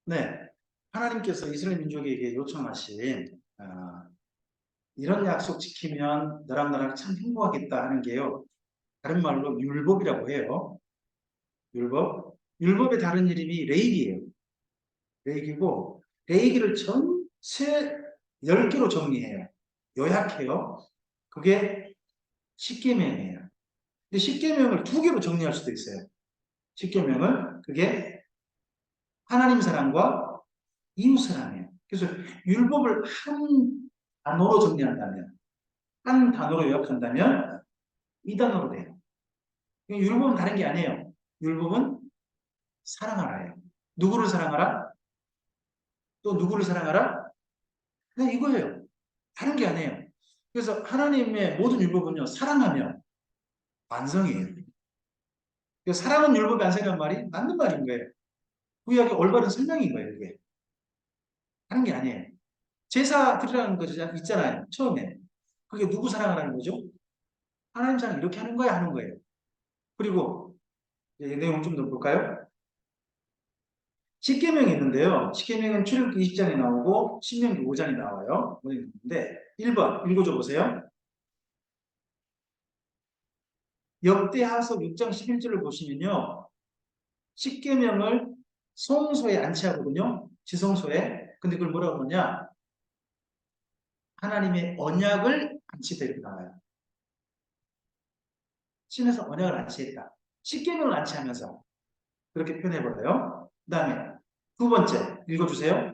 네, 하나님께서 이스라엘 민족에게 요청하신 이런 약속 지키면 너랑 나랑 참 행복하겠다 하는 게요. 다른 말로 율법이라고 해요. 율법. 율법의 다른 이름이 레이기예요. 레이기고 레이기를 전체 10개로 정리해요. 요약해요. 그게 십계명이에요. 근데 십계명을 2개로 정리할 수도 있어요. 십계명을 그게 하나님 사랑과 이웃 사랑이에요. 그래서 율법을 한 단어로 정리한다면, 한 단어로 요약한다면 이 단어로 돼요. 율법은 다른 게 아니에요. 율법은 사랑하라예요. 누구를 사랑하라? 또 누구를 사랑하라? 그냥 이거예요. 다른 게 아니에요. 그래서 하나님의 모든 율법은요, 사랑하며 완성이에요. 사랑은 율법이 완성이라는 말이 맞는 말인 거예요. 구약의 올바른 설명인 거예요, 이게. 다른 게 아니에요. 제사 드리라는 거 있잖아요, 처음에. 그게 누구 사랑하라는 거죠? 하나님 사랑 이렇게 하는 거야, 하는 거예요. 그리고 내용 좀 더 볼까요? 십계명이 있는데요. 십계명은 출애굽기 20장에 나오고 신명기 5장에 나와요. 있는데 1번 읽어줘 보세요. 역대하서 6장 11절을 보시면요. 십계명을 성소에 안치하거든요. 지성소에. 근데 그걸 뭐라고 하냐? 하나님의 언약을 안치다 이렇게 나와요. 신에서 언약을 안치했다. 십계명을 안치하면서 그렇게 표현해버려요. 그 다음에 2번째 읽어주세요.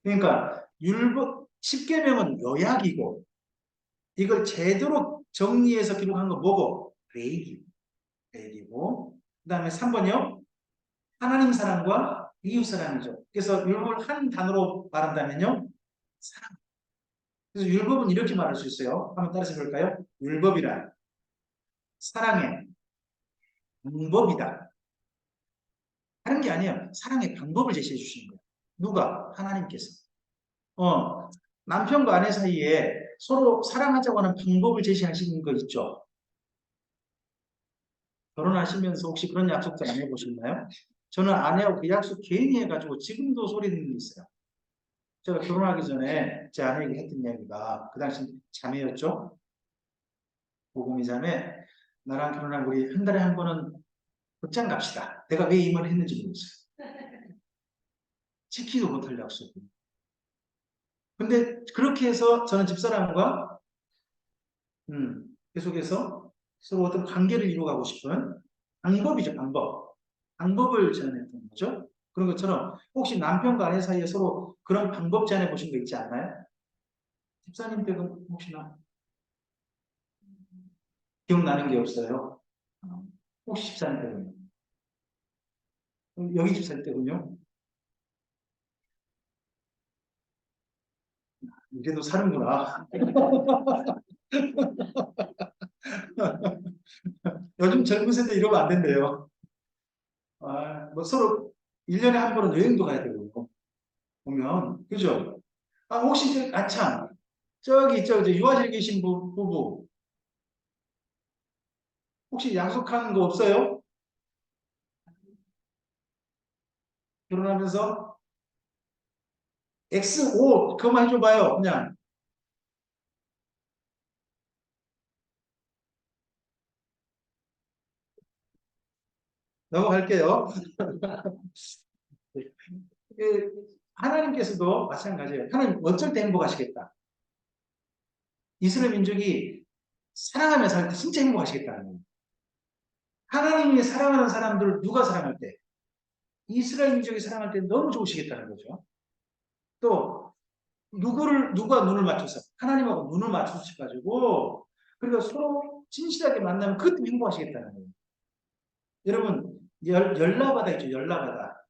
그러니까 율법 십계명은 요약이고 이걸 제대로 정리해서 기록한 거 뭐고? 레이기. 레이기고 그 다음에 3번이요. 하나님 사랑과 이웃 사랑이죠. 그래서 율법을 한 단어로 말한다면요. 사랑. 그래서 율법은 이렇게 말할 수 있어요. 한번 따라서 볼까요? 율법이란 사랑의 방법이다. 다른 게 아니에요. 사랑의 방법을 제시해 주시는 거예요. 누가? 하나님께서. 남편과 아내 사이에 서로 사랑하자고 하는 방법을 제시하시는 거 있죠. 결혼하시면서 혹시 그런 약속도 안 해보셨나요? 저는 아내하고 그 약속 괜히 해가지고 지금도 소리 듣는 게 있어요. 제가 결혼하기 전에 제 아내에게 했던 이야기가 그 당시 자매였죠. 보금이 자매. 나랑 결혼한 우리 한 달에 한 번은 극장 갑시다. 내가 왜 이 말을 했는지 모르겠어요. 지키도 못할 약속. 근데 그렇게 해서 저는 집사람과 계속해서 서로 어떤 관계를 이루어가고 싶은 방법이죠, 방법. 방법을 제안했던 거죠. 그런 것처럼 혹시 남편과 아내 사이에 서로 그런 방법 제안해 보신 거 있지 않나요? 집사님 댁은 혹시나 기억나는 게 없어요? 혹시 집사님 댁은요? 여기 집사님 댁은요? 이래도 사는구나. 요즘 젊은 세대 이러면 안 된대요. 뭐 서로 1년에 한 번은 여행도 가야 되고, 보면. 그죠? 혹시, 참. 저기, 유아실에 계신 부부. 혹시 약속한 거 없어요? 결혼하면서? X5, 그것만 해줘봐요. 그냥. 넘어갈게요. 하나님께서도 마찬가지예요. 하나님 어쩔 때 행복하시겠다. 이스라엘 민족이 사랑하며 살 때 진짜 행복하시겠다는 거예요. 하나님이 사랑하는 사람들을 누가 사랑할 때? 이스라엘 민족이 사랑할 때 너무 좋으시겠다는 거죠. 또 누가 눈을 맞춰서 하나님하고 눈을 맞추셔가지고 그리고 서로 진실하게 만나면 그때 행복하시겠다는 거예요. 여러분 열나바다 있죠. 열나바다.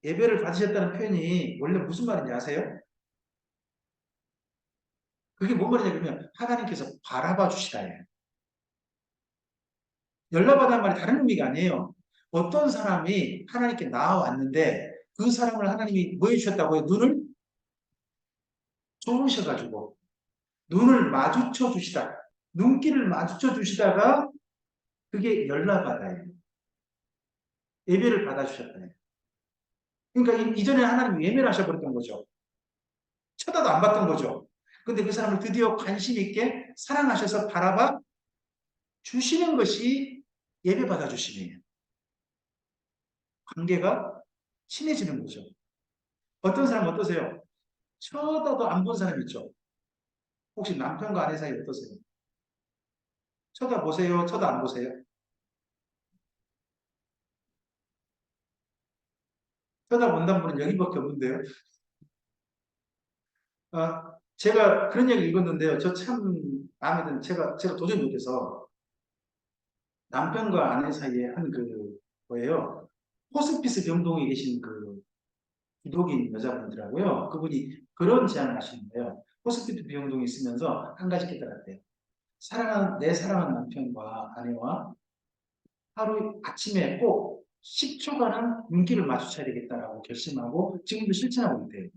예배를 받으셨다는 표현이 원래 무슨 말인지 아세요? 그게 뭔 말이냐 그러면 하나님께서 바라봐 주시다예요. 열나바다는 말이 다른 의미가 아니에요. 어떤 사람이 하나님께 나와왔는데 그 사람을 하나님이 뭐 해주셨다고요? 눈을 좁으셔가지고 눈을 마주쳐 주시다. 눈길을 마주쳐 주시다가 그게 열나바다예요. 예배를 받아주셨다예요. 그러니까 이전에 하나님이 예매를 하셔버렸던 거죠. 쳐다도 안 봤던 거죠. 근데 그 사람을 드디어 관심 있게 사랑하셔서 바라봐 주시는 것이 예배 받아주심이에요. 관계가 친해지는 거죠. 어떤 사람 어떠세요? 쳐다도 안 본 사람 있죠? 혹시 남편과 아내 사이 어떠세요? 쳐다보세요? 쳐다 안 보세요? 쳐다본다는 분은 여기밖에 없는데요. 제가 그런 얘기 읽었는데요. 저 참 마음에 드는, 제가 도저히 못해서 남편과 아내 사이에 한 거예요. 호스피스 병동에 계신 기독인 여자분이더라고요. 그분이 그런 제안을 하시는 거예요. 호스피스 병동에 있으면서 한 가지 깨달았대요. 내 사랑하는 남편과 아내와 하루 아침에 꼭 10초간은 눈길을 마주쳐야 되겠다라고 결심하고 지금도 실천하고 있대요.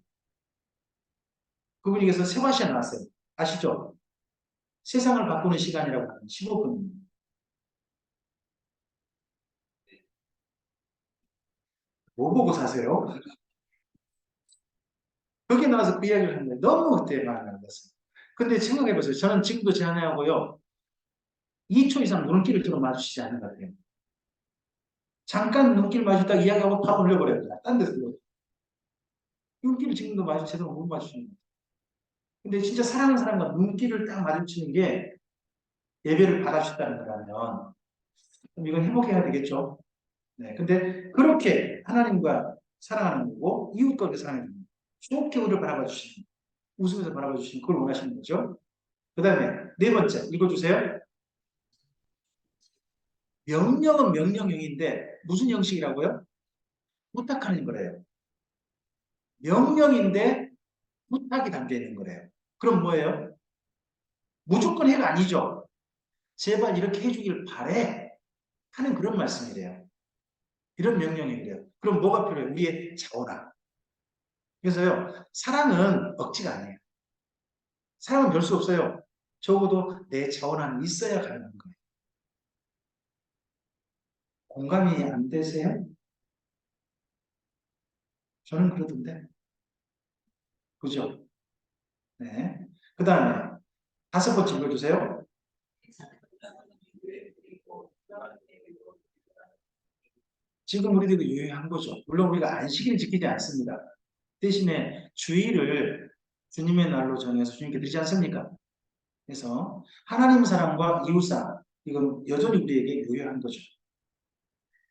그분이 그래서 세바시아 나왔어요. 아시죠? 세상을 바꾸는 시간이라고 하는 15분. 뭐 보고 사세요? 거기 나와서 그 이야기를 하는데 너무 그때 많이 나왔어요. 근데 생각해보세요. 저는 지금도 제 아내하고요. 2초 이상 눈길을 들어 마주치지 않는 것 같아요. 잠깐 눈길 마주치다가 이야기하고 다 올려버려요. 딴 데서. 눈길을 지금도 마주쳐도 못 마주치는 거예요. 근데 진짜 사랑하는 사람과 눈길을 딱 마주치는 게 예배를 받아주셨다는 거라면 그럼 이건 회복해야 되겠죠. 네. 근데 그렇게 하나님과 사랑하는 거고 이웃과 사랑하는 거고 좋게 우리를 바라봐 주시는 웃으면서 바라봐 주시는 그걸 원하시는 거죠. 그 다음에 네 번째 읽어주세요. 명령은 명령형인데 무슨 형식이라고요? 부탁하는 거래요. 명령인데 부탁이 담겨 있는 거래요. 그럼 뭐예요? 무조건 해가 아니죠. 제발 이렇게 해주길 바래 하는 그런 말씀이래요. 이런 명령이래요. 그럼 뭐가 필요해요? 우리의 자원함. 그래서요, 사랑은 억지가 아니에요. 사랑은 별 수 없어요. 적어도 내 자원함이 있어야 가능한 거예요. 공감이 안 되세요? 저는 그러던데. 그죠? 네. 그 다음에 다섯 번째 읽어주세요. 지금 우리들이 유효한 거죠. 물론 우리가 안식일을 지키지 않습니다. 대신에 주일을 주님의 날로 정해서 주님께 드리지 않습니까? 그래서 하나님 사랑과 이웃 사랑 이건 여전히 우리에게 유효한 거죠.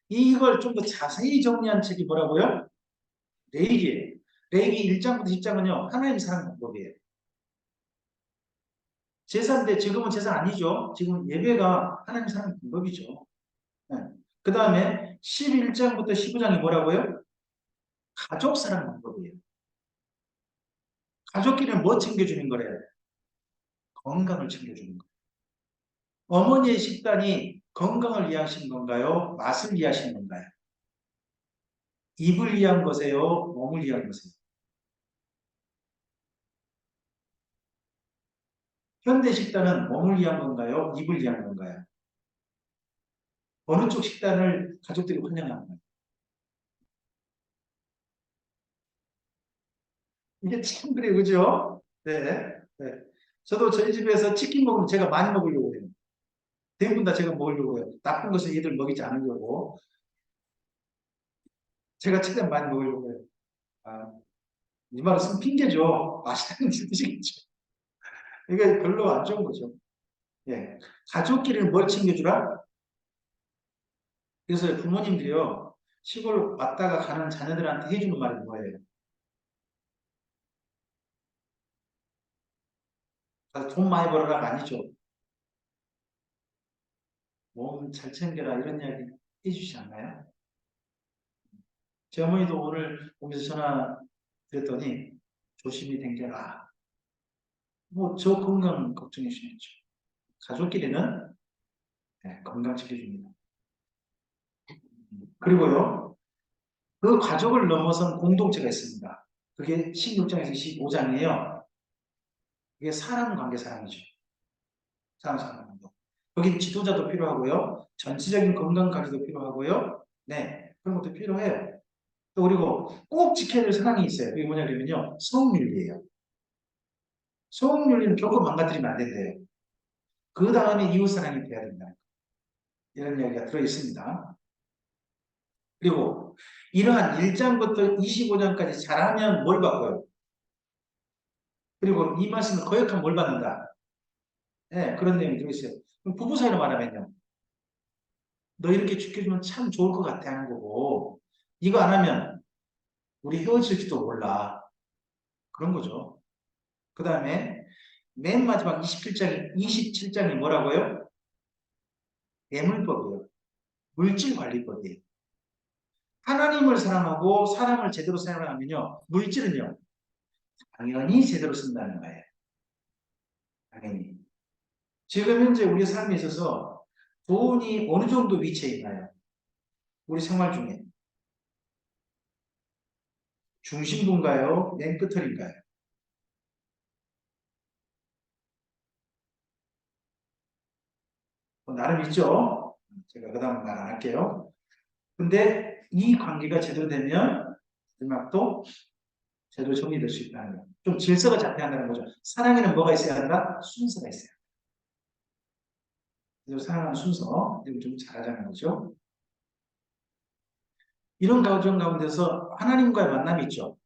이걸 좀 더 자세히 정리한 책이 뭐라고요? 레이기예요. 레이기 1장부터 10장은요. 하나님 사랑 방법이에요. 제사인데 지금은 제사 아니죠. 지금 예배가 하나님 사랑 방법이죠. 네. 그 다음에 11장부터 15장이 뭐라고요? 가족 사랑 방법이에요. 가족끼리는 뭐 챙겨주는 거래요? 건강을 챙겨주는 거예요. 어머니의 식단이 건강을 위하신 건가요? 맛을 위하신 건가요? 입을 위한 것이에요? 몸을 위한 것이에요? 현대 식단은 몸을 위한 건가요? 입을 위한 건가요? 어느 쪽 식단을 가족들이 환영하나요? 이게 참 그래요, 그죠? 네, 네. 저도 저희 집에서 치킨 먹으면 제가 많이 먹으려고 해요. 대부분 다 제가 먹으려고 해요. 나쁜 것을 얘들 먹이지 않으려고. 제가 최대한 많이 먹으려고 해요. 아, 이 말은 쓴 핑계죠. 맛있다는 뜻이겠죠. 이게 별로 안 좋은 거죠. 예. 가족끼리는 뭘 챙겨주라? 그래서 부모님들이요, 시골 왔다가 가는 자녀들한테 해주는 말이 뭐예요? 돈 많이 벌어라가 아니죠. 몸 잘 챙겨라 이런 이야기 해주시지 않나요? 제 어머니도 오늘 오면서 전화 드렸더니 조심히 댕겨라. 뭐 저 건강 걱정해 주시겠죠. 가족끼리는 네, 건강 지켜줍니다. 그리고요, 그 가족을 넘어선 공동체가 있습니다. 그게 16장에서 15장이에요. 그게 사람 관계 사랑이죠. 사람 관계. 거긴 지도자도 필요하고요. 전체적인 건강 관리도 필요하고요. 네, 그런 것도 필요해요. 또 그리고 꼭 지켜야 될 사랑이 있어요. 그게 뭐냐 그러면요. 성윤리예요. 성윤리는 결코 망가뜨리면 안 된대요. 그 다음에 이웃사랑이 돼야 된다. 이런 이야기가 들어있습니다. 그리고 이러한 1장부터 25장까지 잘하면 뭘 받고요? 그리고 이 말씀을 거역하면 뭘 받는다? 네, 그런 내용이 들어있어요. 부부 사이로 말하면요. 너 이렇게 지켜주면 참 좋을 것 같아 하는 거고, 이거 안 하면 우리 헤어질지도 몰라. 그런 거죠. 그 다음에 맨 마지막 27장이 뭐라고요? 예물법이에요. 물질관리법이에요. 하나님을 사랑하고 사람을 제대로 사랑하면요. 물질은요. 당연히 제대로 쓴다는 거예요. 당연히. 지금 현재 우리 삶에 있어서 돈이 어느 정도 위치에 있나요? 우리 생활 중에. 중심부인가요? 맨 끝털인가요? 나름 있죠? 제가 그 다음 말 안 할게요. 근데 이 관계가 제대로 되면 마지막도 제대로 정리될 수 있다는 거예요. 좀 질서가 잡혀야 한다는 거죠. 사랑에는 뭐가 있어야 한다? 순서가 있어요. 그래서 사랑하는 순서, 이걸 좀 잘하자는 거죠. 이런 과정 가운데서 하나님과의 만남이 있죠.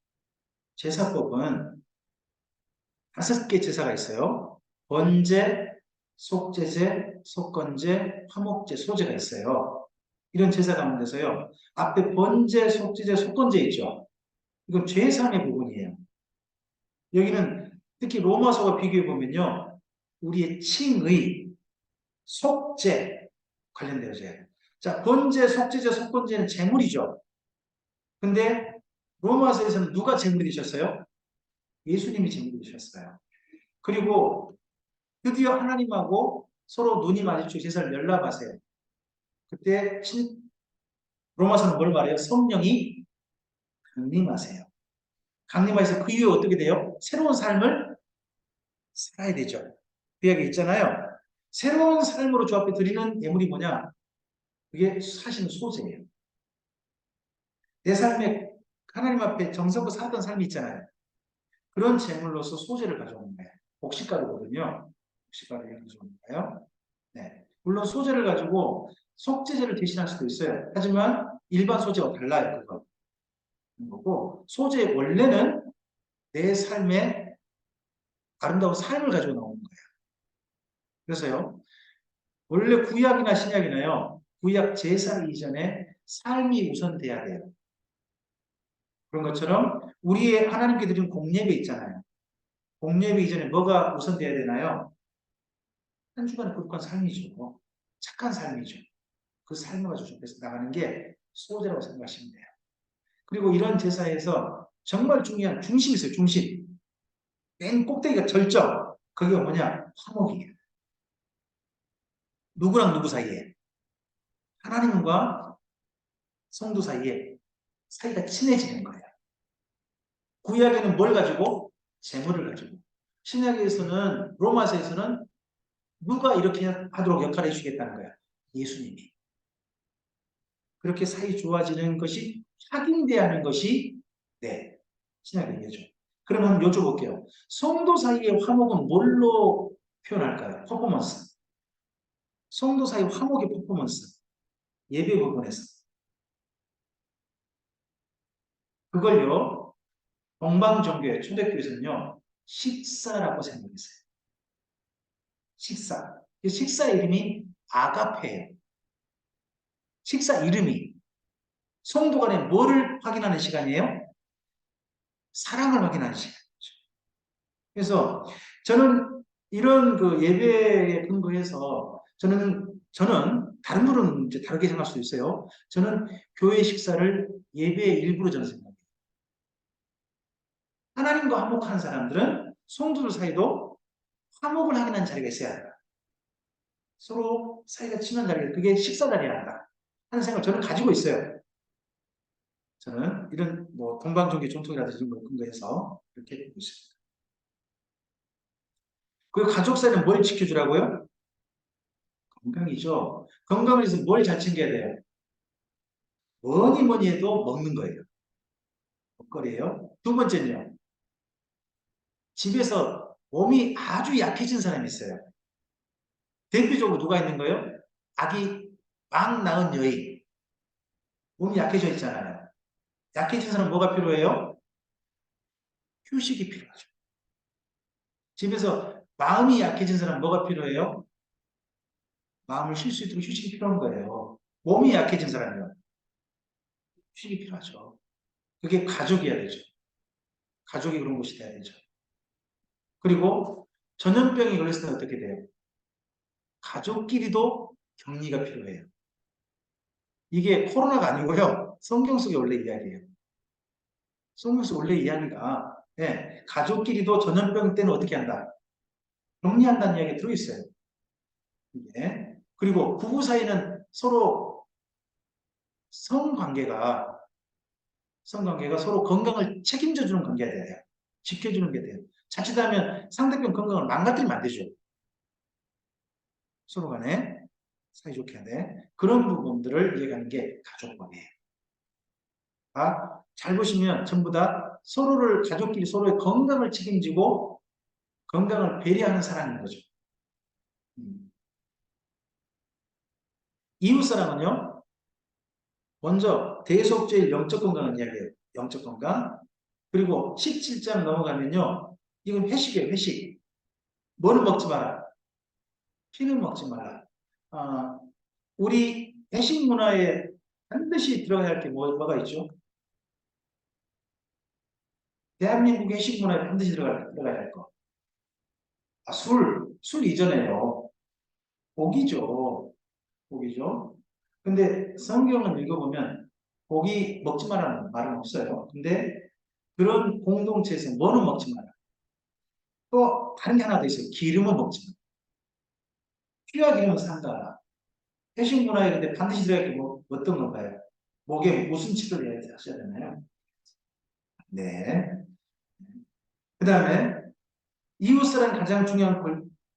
제사법은 5개 제사가 있어요. 번제, 속제제, 속건제, 화목제, 소제가 있어요. 이런 제사 가운데서요. 앞에 번제, 속제제, 속건제 있죠. 이건 제3의 부분이에요. 여기는 특히 로마서와 비교해 보면요. 우리의 칭의, 속죄 관련되어져요. 자, 번제, 속죄제, 속건제는 제물이죠. 근데 로마서에서는 누가 제물이 되셨어요? 예수님이 제물이 되셨어요. 그리고 드디어 하나님하고 서로 눈이 마주치고 제사를 연락하세요. 그때 로마서는 뭘 말해요? 성령이 강림하세요. 강림하셔서 그 이후에 어떻게 돼요? 새로운 삶을 살아야 되죠. 그 이야기 있잖아요. 새로운 삶으로 주 앞에 드리는 예물이 뭐냐? 그게 사실은 소재예요. 내 삶에 하나님 앞에 정성껏 살았던 삶이 있잖아요. 그런 제물로서 소재를 가져오는 거예요. 곡식가루거든요. 곡식가루를 가져오는 거예요. 네. 물론 소재를 가지고 속재재를 대신할 수도 있어요. 하지만 일반 소재와 달라요. 그거. 거고 소재의 원래는 내 삶에 아름다운 삶을 가지고 나오는 거예요. 그래서요. 원래 구약이나 신약이나요. 구약 제사 이전에 삶이 우선돼야 돼요. 그런 것처럼 우리의 하나님께 드린 공예배 있잖아요. 공예배 이전에 뭐가 우선돼야 되나요? 한 주간의 거룩한 삶이죠. 착한 삶이죠. 그 삶을 가지고 접해서 나가는 게 소재라고 생각하시면 돼요. 그리고 이런 제사에서 정말 중요한 중심이 있어요. 중심. 맨 꼭대기가 절정. 그게 뭐냐? 화목이에요. 누구랑 누구 사이에? 하나님과 성도 사이에 사이가 친해지는 거예요. 구약에는 뭘 가지고? 재물을 가지고. 신약에서는 로마서에서는 누가 이렇게 하도록 역할을 해주겠다는 거야. 예수님이. 그렇게 사이 좋아지는 것이 확인돼야 하는 것이 네 신약의 얘기죠. 그러면 여쭤볼게요. 성도 사이의 화목은 뭘로 표현할까요? 퍼포먼스. 성도 사이 화목의 퍼포먼스. 예배 부분에서. 그걸요. 동방종교의 초대교회에서는요. 식사라고 생각했어요. 식사. 그 식사 이름이 아가페예요. 식사 이름이 성도 간에 뭐를 확인하는 시간이에요? 사랑을 확인하는 시간이죠. 그래서 저는 이런 그 예배에 근거해서 저는 다른 분은 이제 다르게 생각할 수도 있어요. 저는 교회 식사를 예배의 일부로 저는 생각해요. 하나님과 화목한 사람들은 성도들 사이도 화목을 확인하는 자리가 있어야 한다. 서로 사이가 친한 자리가 그게 식사 자리야 한다 하는 생각을 저는 가지고 있어요. 저는 이런 뭐 동방종교 전통이라든지 이런 걸 근거해서 이렇게 보고 있습니다. 그리고 가족 사이는 뭘 지켜주라고요? 건강이죠. 건강을 위해서 뭘 잘 챙겨야 돼요? 뭐니 뭐니 해도 먹는 거예요. 먹거리예요. 두 번째는요. 집에서 몸이 아주 약해진 사람이 있어요. 대표적으로 누가 있는 거예요? 아기 막 낳은 여인. 몸이 약해져 있잖아요. 약해진 사람 뭐가 필요해요? 휴식이 필요하죠. 집에서 마음이 약해진 사람 뭐가 필요해요? 마음을 쉴 수 있도록 휴식이 필요한 거예요. 몸이 약해진 사람이요. 휴식이 필요하죠. 그게 가족이어야 되죠. 가족이 그런 곳이 돼야 되죠. 그리고 전염병이 걸렸을 때 어떻게 돼요? 가족끼리도 격리가 필요해요. 이게 코로나가 아니고요. 성경 속의 원래 이야기예요. 성경 속 원래 이야기가 가족끼리도 전염병 때는 어떻게 한다? 격리한다는 이야기가 들어있어요. 그리고 부부 사이는 서로 성관계가 서로 건강을 책임져 주는 관계가 돼요. 지켜주는 게 돼요. 자칫하면 상대편 건강을 망가뜨리면 안 되죠. 서로 간에 사이좋게 해야 돼. 그런 부분들을 이해하는 게 가족관계예요. 잘 보시면 전부 다 서로를 가족끼리 서로의 건강을 책임지고 건강을 배려하는 사람인 거죠. 이웃사랑은요. 먼저 대속죄의 영적 건강을 이야기해요. 영적 건강. 그리고 17장 넘어가면요. 이건 회식이에요. 회식. 뭐는 먹지 마라. 피는 먹지 마라. 우리 회식 문화에 반드시 들어가야 할 게 뭐가 있죠? 대한민국 회식 문화에 반드시 들어가야 할 거. 술 이전에요. 고기죠. 고기죠. 근데 성경을 읽어보면 고기 먹지 말라는 말은 없어요. 근데 그런 공동체에서 뭐는 먹지 마라. 또 다른 게 하나 더 있어요. 기름은 먹지 마라. 피와 기름은 산다. 회식 문화에 근데 반드시 들어갈 게 어떤 건가요? 목에 무슨 치료를 하셔야 되나요? 네. 그 다음에 이웃사랑 가장 중요한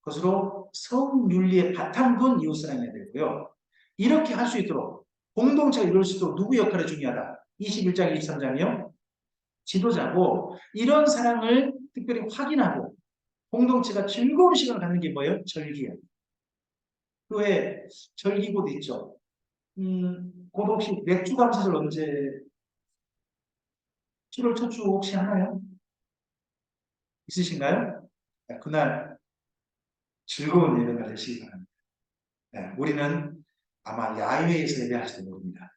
것으로 성윤리의 바탕은 이웃사랑이어야 되고요. 이렇게 할 수 있도록 공동체가 이룰 수 있도록 누구 역할이 중요하다? 21장, 23장이요. 지도자고 이런 사랑을 특별히 확인하고 공동체가 즐거운 시간을 갖는 게 뭐예요? 절기예요. 그 외에 절기고도 있죠. 곧 혹시 맥주 감사절 언제 7월 첫 주 혹시 하나요? 있으신가요? 그날 즐거운 예배가 되시기 바랍니다. 네, 우리는 아마 야외에서 예배할지도 모릅니다.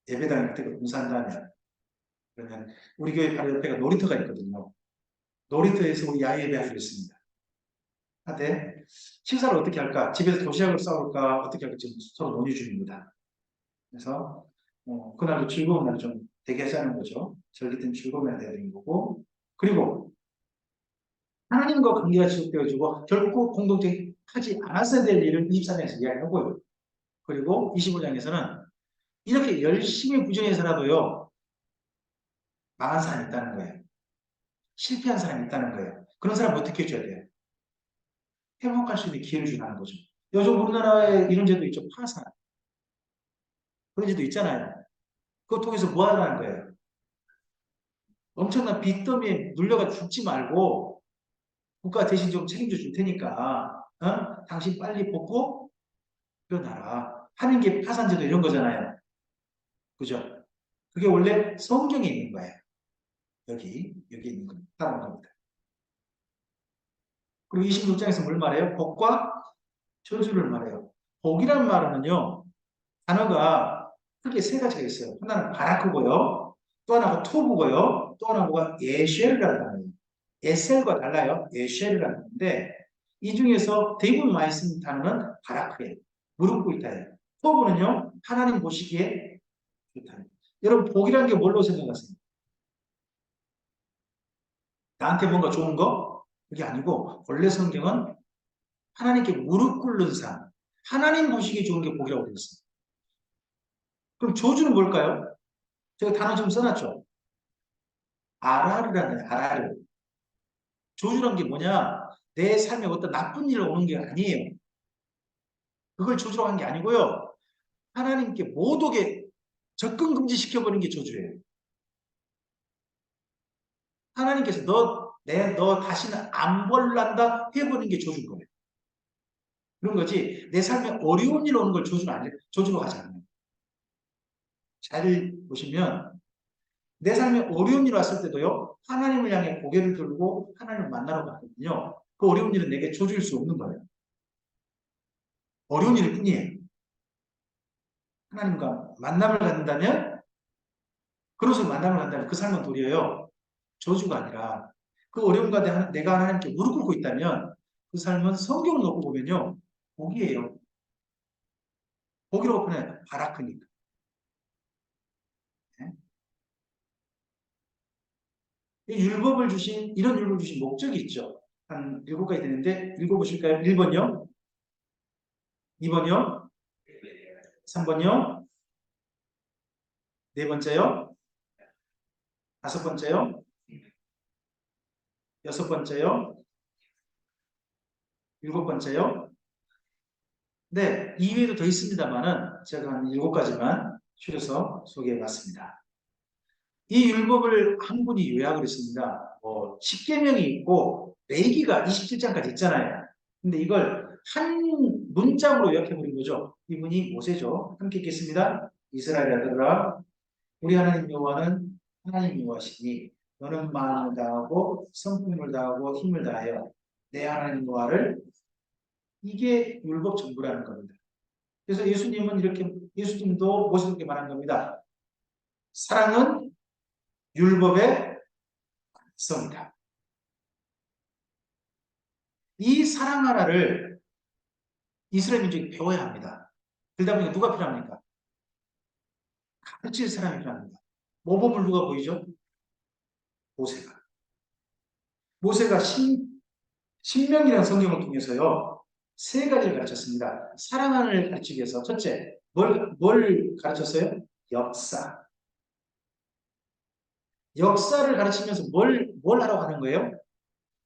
예배당 밑에가 공사한다면 그러면 우리 교회 바로 옆에가 놀이터가 있거든요. 놀이터에서 우리 야외 예배하기로 했습니다. 한데 식사를 어떻게 할까? 집에서 도시락을 싸올까? 어떻게 할까? 지금 서로 논의 중입니다. 그래서 그날도 즐거운 날 좀 되게 하자는 거죠. 절기 때는 즐거운 날 돼야 되는 거고 그리고 하나님과 관계가 지속되어지고 결국 공동체 하지 않았어야 될 일을 24장에서 이야기하고요. 그리고 25장에서는 이렇게 열심히 부정해서라도요 망한 사람이 있다는 거예요. 실패한 사람이 있다는 거예요. 그런 사람 어떻게 해줘야 돼요? 회복할 수 있는 기회를 주라는 거죠. 요즘 우리나라에 이런 제도 있죠. 파산. 그런 제도 있잖아요. 그거 통해서 뭐 하라는 거예요? 엄청난 빚더미에 눌려가 죽지 말고 국가 대신 좀 책임져 줄 테니까 당신 빨리 벗고 일어나라. 하는 게 파산제도 이런 거잖아요. 그죠? 그게 원래 성경에 있는 거예요. 여기 있는 겁니다. 따라온 겁니다. 그리고 26장에서 뭘 말해요? 복과 저주를 말해요. 복이란 말은요, 단어가 크게 세 가지가 있어요. 하나는 바라크고요. 또 하나가 토브고요. 또 하나가 예쉘이라는 단어예요. 에셀과 달라요. 예쉘이라는 건데 이 중에서 대부분 많이 쓰는 단어는 바라크예요. 무릎 꿇다예요. 토브는요. 하나님 보시기에 좋다. 여러분 복이라는 게 뭘로 생각하세요? 나한테 뭔가 좋은 거? 그게 아니고 원래 성경은 하나님께 무릎 꿇는 삶. 하나님 보시기에 좋은 게 복이라고 되어 있습니다. 그럼 저주는 뭘까요? 제가 단어 좀 써놨죠. 아라르라는 아라르. 저주란 게 뭐냐? 내 삶에 어떤 나쁜 일이 오는 게 아니에요. 그걸 저주라고 한 게 아니고요. 하나님께 못 오게 접근 금지시켜버리는 게 저주예요. 하나님께서 너 다시는 안 벌란다 해보는 게 저주인 거예요. 그런 거지. 내 삶에 어려운 일 오는 걸 저주로 하지 않아요. 잘 보시면 내 삶에 어려운 일 왔을 때도요. 하나님을 향해 고개를 들고 하나님을 만나러 가거든요. 그 어려운 일은 내게 저주일 수 없는 거예요. 어려운 일일 뿐이에요. 하나님과 만남을 갖는다면 그로서 만남을 갖는다면 그 삶은 도리어요. 저주가 아니라 그 어려움 가운데 내가 하나님께 무릎 꿇고 있다면 그 삶은 성경을 놓고 보면요. 복이에요. 복이라고 표현해요. 바라크니까. 네? 이런 율법을 주신 목적이 있죠. 한 7가지 되는데 읽어보실까요? 1번요? 2번요? 3번요? 네 번째요? 5번째요? 6번째요? 7번째요? 네, 이외에도 더 있습니다만은 제가 한 7가지만 줄여서 소개해봤습니다. 이 율법을 한 분이 요약을 했습니다. 10계명이 있고 레위기가 27장까지 있잖아요. 근데 이걸 한 문장으로 요약해버린 거죠. 이분이 모세죠. 함께 읽겠습니다. 이스라엘 아들아, 우리 하나님 여호와는 하나님 여호와시니 너는 마음을 다하고 성품을 다하고 힘을 다하여 내 하나님 여호와를 이게 율법 전부라는 겁니다. 그래서 예수님도 모세에게 말한 겁니다. 사랑은 율법의 성이다. 이 사랑 하나를 이스라엘 민족이 배워야 합니다. 그러다 보니까 누가 필요합니까? 가르칠 사람이 필요합니다. 모범을 누가 보이죠? 모세가. 모세가 신명기라는 성경을 통해서요. 3가지를 가르쳤습니다. 사랑 하나를 가르치기 위해서 첫째, 뭘 가르쳤어요? 역사. 역사를 가르치면서 뭘 하라고 하는 거예요?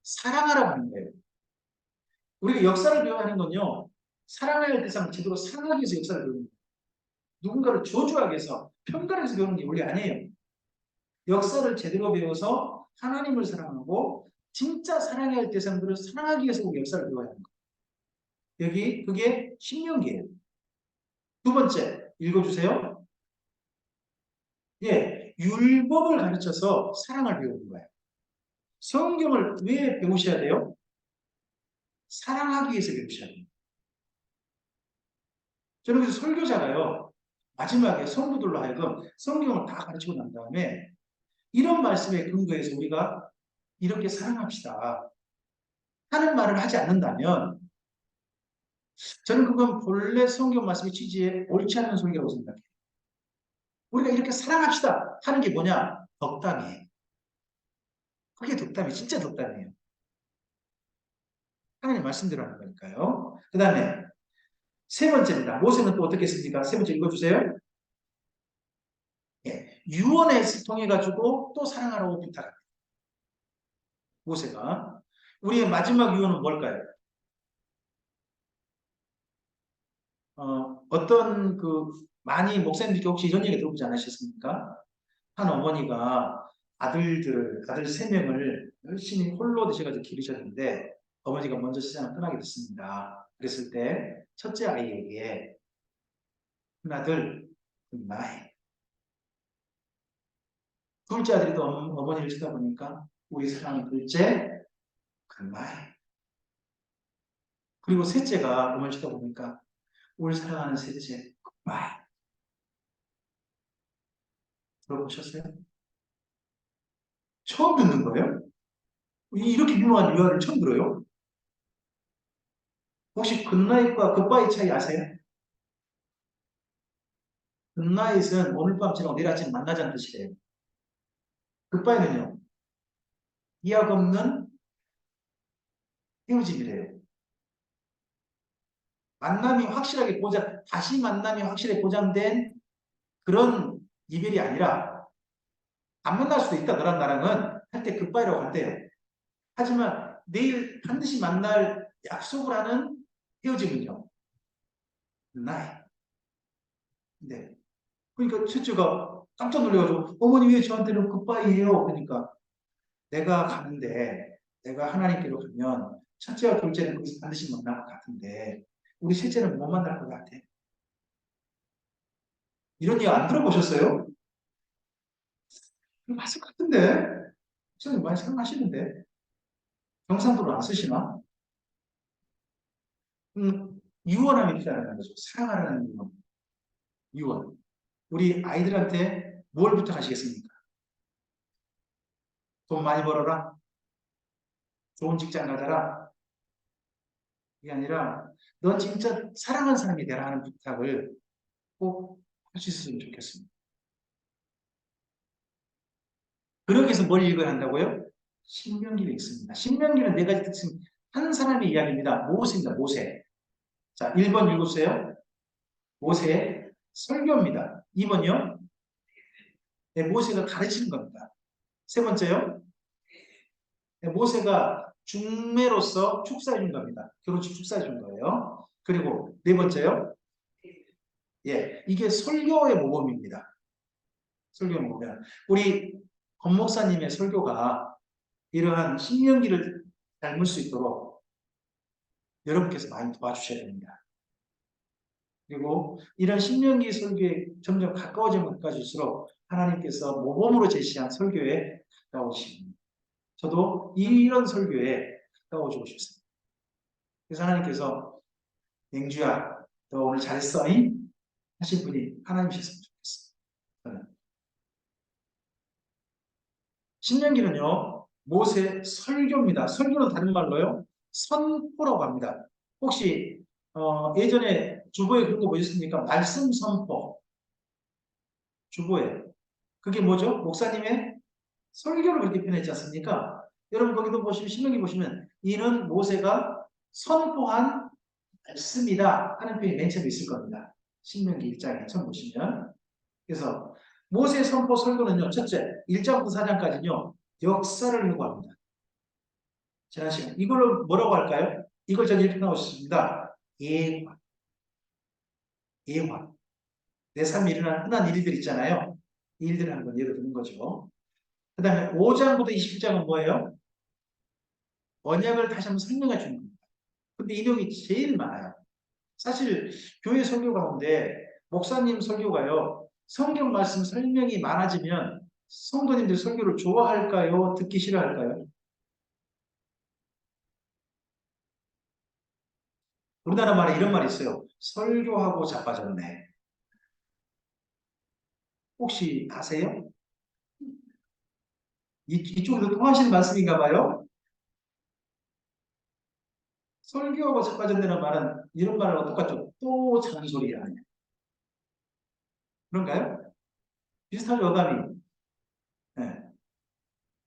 사랑하라고 하는 거예요. 우리가 역사를 배워야 하는 건요. 사랑할 대상 제대로 사랑하기 위해서 역사를 배우는 거예요. 누군가를 저주하기 위해서 평가를 해서 배우는 게 원리 아니에요. 역사를 제대로 배워서 하나님을 사랑하고 진짜 사랑해야 할 대상들을 사랑하기 위해서 역사를 배워야 하는 거예요. 그게 신명기예요. 2번째, 읽어주세요. 예, 율법을 가르쳐서 사랑을 배우는 거예요. 성경을 왜 배우셔야 돼요? 사랑하기 위해서 배우셔야 돼요. 저는 그래서 설교자가요. 마지막에 성도들로 하여금 성경을 다 가르치고 난 다음에 이런 말씀에 근거해서 우리가 이렇게 사랑합시다 하는 말을 하지 않는다면 저는 그건 본래 성경 말씀의 취지에 옳지 않은 소리라고 생각해요. 우리가 이렇게 사랑합시다 하는 게 뭐냐? 덕담이에요. 그게 덕담이에요. 진짜 덕담이에요. 하나님 말씀대로 하는 거니까요. 그 다음에 3번째입니다. 모세는 또 어떻게 했습니까? 3번째 읽어주세요. 예, 유언에 통해 가지고 또 사랑하라고 부탁합니다. 모세가 우리의 마지막 유언은 뭘까요? 어떤 많이 목사님들께 혹시 이런 얘기 들어보지 않으셨습니까? 한 어머니가 아들 3명을 열심히 홀로 되셔가지고 기르셨는데 어머니가 먼저 세상을 떠나게 됐습니다. 그랬을 때 첫째 아이에게 큰 아들 나의 둘째 아들이 또 어머니를 쳐다보니까 우리 사랑하는 둘째 나의 그리고 셋째가 어머니를 쳐다보니까 우리 사랑하는 셋째 나의 들어보셨어요? 처음 듣는 거예요? 이렇게 묘한 유화를 처음 들어요? 혹시 굿나잇과 굿바이 차이 아세요? 굿나잇은 오늘 밤 지나고 내일 아침 만나자는 뜻이래요. 굿바이는요, 이약 없는 헤어짐이래요. 다시 만남이 확실하게 보장된 그런 이별이 아니라, 안 만날 수도 있다, 너랑 나랑은. 할 때 굿바이라고 한대요. 하지만 내일 반드시 만날 약속을 하는 헤어짐은요, 굿나잇. 네. 그러니까 첫째가 깜짝 놀래가지고, 어머니 왜 저한테는 굿바이예요? 그러니까, 내가 가는데 내가 하나님께로 가면 첫째와 둘째는 거기서 반드시 만날 것 같은데 우리 셋째는 못 만날 것 같아. 이런 얘기 안 들어보셨어요? 맞을 것 같은데? 저는 많이 생각하시는데 경상도로 안 쓰시나? 유언함이 필요하다는 거죠. 사랑하라는 유언. 유언. 우리 아이들한테 뭘 부탁하시겠습니까? 돈 많이 벌어라. 좋은 직장 가져라. 이게 아니라 넌 진짜 사랑하는 사람이 되라 하는 부탁을 꼭 할 수 있었으면 좋겠습니다. 그러기 위해서 뭘 읽어야 한다고요? 신명기를 읽습니다. 신명기는 네 가지 특징, 한 사람의 이야기입니다. 모세입니다. 모세. 자, 1번 읽으세요. 모세의 설교입니다. 2번요. 네, 모세가 가르치는 겁니다. 세 번째요. 네, 모세가 중매로서 축사해 준 겁니다. 결혼식 축사해 준 거예요. 그리고 네 번째요. 예, 이게 설교의 모범입니다. 설교의 모범. 우리 권 목사님의 설교가 이러한 신명기를 닮을 수 있도록 여러분께서 많이 도와주셔야 됩니다. 그리고 이런 신명기 설교에 점점 가까워지면 가까워질수록 하나님께서 모범으로 제시한 설교에 가까워지십니다. 저도 이런 설교에 가까워지고 싶습니다. 그래서 하나님께서 맹주야, 너 오늘 잘했어잉? 하신 분이 하나님이셨으면 좋겠어요. 저는. 신명기는요, 모세 설교입니다. 설교는 다른 말로요, 선포라고 합니다. 혹시 예전에 주보에 그런 거 보셨습니까? 말씀 선포. 주보에. 그게 뭐죠? 목사님의 설교를 그렇게 표현했지 않습니까? 여러분 거기도 보시면 신명기 보시면 이는 모세가 선포한 말씀이다 하는 표현이 맨 처음에 있을 겁니다. 신명기 1장에 처음 보시면. 그래서 모세 선포 설교는요. 첫째 1장부터 4장까지는요. 역사를 요구합니다. 지난 시간 이걸 뭐라고 할까요? 이걸 저는 이렇게 나오셨습니다. 예화. 예화. 내 삶에 일어난 흔한 일들 있잖아요. 이 일들을 한번 예로 드는 거죠. 그 다음에 5장부터 27장은 뭐예요? 언약을 다시 한번 설명해 주는 겁니다. 근데 이 내용이 제일 많아요. 사실 교회 설교 가운데 목사님 설교가요. 성경 말씀 설명이 많아지면 성도님들 설교를 좋아할까요? 듣기 싫어할까요? 우리나라 말에 이런 말이 있어요. 설교하고 자빠졌네. 혹시 아세요? 이쪽에서 통하시는 말씀인가 봐요? 설교하고 자빠졌다는 말은 이런 말하고 똑같죠. 또 잔소리야. 그런가요? 비슷하죠, 어감이. 네.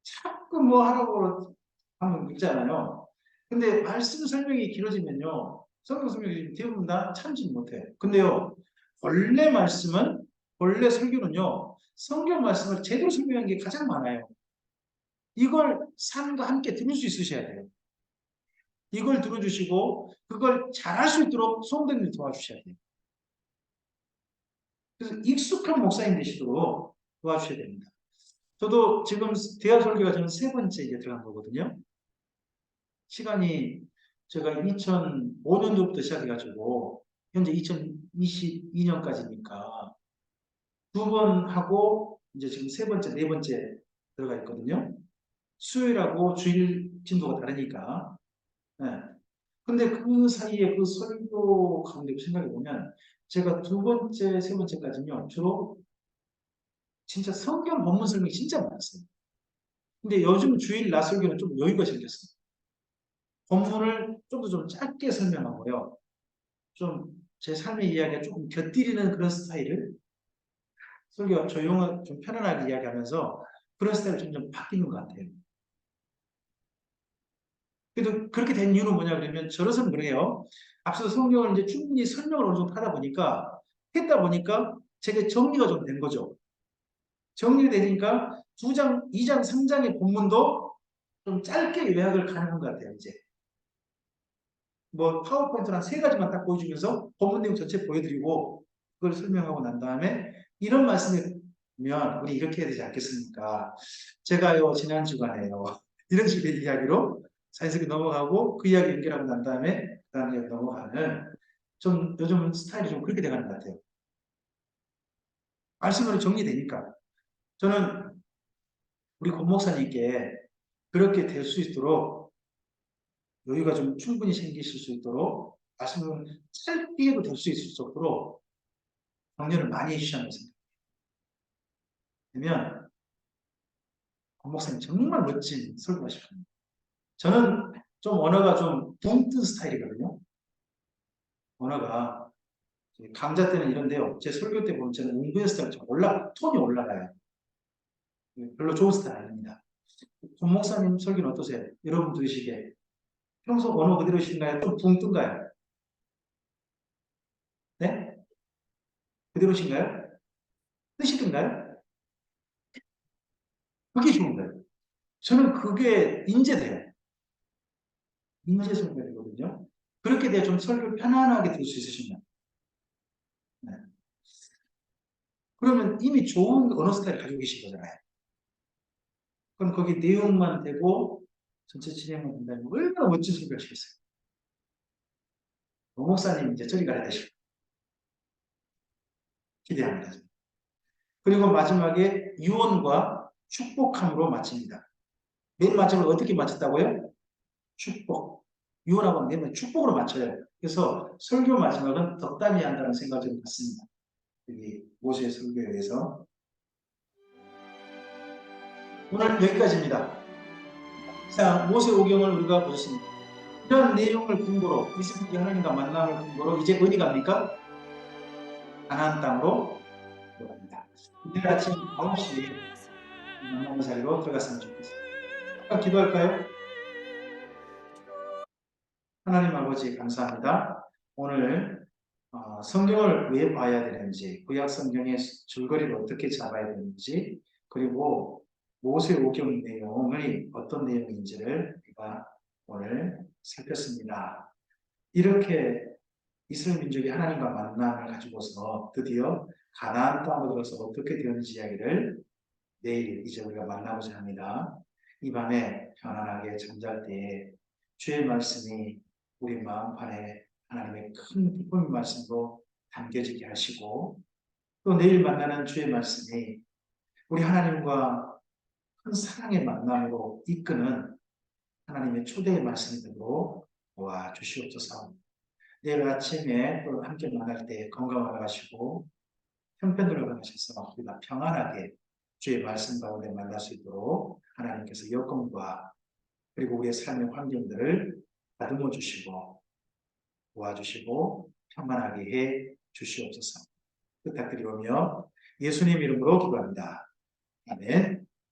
자꾸 뭐 하라고 하면 있잖아요. 근데 말씀 설명이 길어지면요. 성경 설명이 대부분 다 참지 못해. 근데요. 본래 말씀은, 본래 설교는요. 성경 말씀을 제대로 설명한 게 가장 많아요. 이걸 삶과 함께 들을 수 있으셔야 돼요. 이걸 들어주시고 그걸 잘할 수 있도록 성도님들 도와주셔야 돼요. 그래서 익숙한 목사님 되시도록 도와주셔야 됩니다. 저도 지금 대화 설교가 저는 세 번째 이제 들어간 거거든요. 시간이 제가 2005년도부터 시작해가지고 현재 2022년까지니까 두 번 하고 이제 지금 세 번째, 네 번째 들어가 있거든요. 수요일하고 주일 진도가 다르니까. 네. 근데 그 사이에 그 설교 가운데 생각해 보면 제가 두 번째, 세 번째까지는요 주로 진짜 성경 본문 설명이 진짜 많았어요. 근데 요즘 주일 낮 설교는 좀 여유가 생겼어요. 본문을 좀 더 좀 짧게 설명하고요. 좀 제 삶의 이야기가 조금 곁들이는 그런 스타일을 설교 조용하게 좀 편안하게 이야기하면서 그런 스타일로 점점 바뀌는 것 같아요. 그래도 그렇게 된 이유는 뭐냐 그러면 저로서는 그래요. 앞서 성경을 이제 충분히 설명을 어느 정도 하다 보니까 했다 보니까 제게 정리가 좀 된 거죠. 정리가 되니까 두 장, 2장, 3장의 본문도 좀 짧게 요약을 가능한 것 같아요. 이제 뭐 파워포인트는 한 세 가지만 딱 보여주면서 본문 내용 전체 보여드리고 그걸 설명하고 난 다음에 이런 말씀에 그러면 우리 이렇게 해야 되지 않겠습니까? 제가요 지난 주간에요 이런 식의 이야기로 자연스럽게 넘어가고 그 이야기 연결하고 난 다음에 그 다음 이야기 넘어가는 좀 요즘 스타일이 좀 그렇게 돼가는 것 같아요. 말씀으로 정리되니까 저는 우리 권 목사님께 그렇게 될 수 있도록 여유가 좀 충분히 생기실 수 있도록 말씀을 짧게도 될 수 있을 정도로 격려를 많이 해주셨다고 생각하면 권 목사님 정말 멋진 설교하십니다. 저는 좀 언어가 좀 붕 뜬 스타일이거든요. 언어가 강좌 때는 이런데요. 제 설교 때 보면 저는 응부의 좀 톤이 올라가요. 별로 좋은 스타일 아닙니다. 권 목사님 설교는 어떠세요? 여러분 들으시기에 평소 언어 그대로신가요? 좀 붕 뜬가요? 네? 그대로신가요? 뜨시던가요? 그게 좋은 거예요. 저는 그게 인제돼요. 인제 설교거든요. 그렇게 돼야 좀 설교 편안하게 들을 수 있으시면. 네. 그러면 이미 좋은 언어 스타일 가지고 계신 거잖아요. 그럼 거기 내용만 되고 전체 진행만 된다면 얼마나 멋진 설교 하시겠어요. 노 목사님 이제 저리 가야 되시고 기대합니다. 그리고 마지막에 유언과 축복함으로 마칩니다. 맨 마지막에 어떻게 마쳤다고요? 축복. 유언하고 맨 축복으로 마쳐요. 그래서 설교 마지막은 덕담이 한다는 생각을 좀 갖습니다. 여기 모세의 설교에 의해서 오늘 여기까지입니다. 자, 모세 오경을 우리가 보셨습니다. 이런 내용을 근거로 이스라엘 하나님과 만남을 근거로 이제 어디 갑니까? 가나안 땅으로 들어갑니다. 내일 아침 9시 만남의 자리로 들어갔으면 좋겠습니다. 기도할까요? 하나님 아버지 감사합니다. 오늘 성경을 왜 봐야 되는지, 구약 성경의 줄거리를 어떻게 잡아야 되는지, 그리고 모세오경 내용이 어떤 내용인지를 우리가 오늘 살폈습니다. 이렇게 이스라엘 민족이 하나님과 만남을 가지고서 드디어 가나안 땅으로 들어서 어떻게 되었는지 이야기를 내일 이제 우리가 만나고자 합니다. 이 밤에 편안하게 잠잘 때에 주의 말씀이 우리 마음판에 하나님의 큰 기쁨의 말씀으로 담겨지게 하시고 또 내일 만나는 주의 말씀이 우리 하나님과 큰 사랑의 만남으로 이끄는 하나님의 초대의 말씀이 되도록 도와주시옵소서. 내일 아침에 또 함께 만날 때 건강하게 하시고 형편들을 하셔서 우리가 평안하게 주의 말씀 가운데 만날 수 있도록 하나님께서 여건과 그리고 우리의 삶의 환경들을 다듬어 주시고 도와주시고 평안하게 해 주시옵소서 부탁드리오며 예수님 이름으로 기도합니다. 아멘.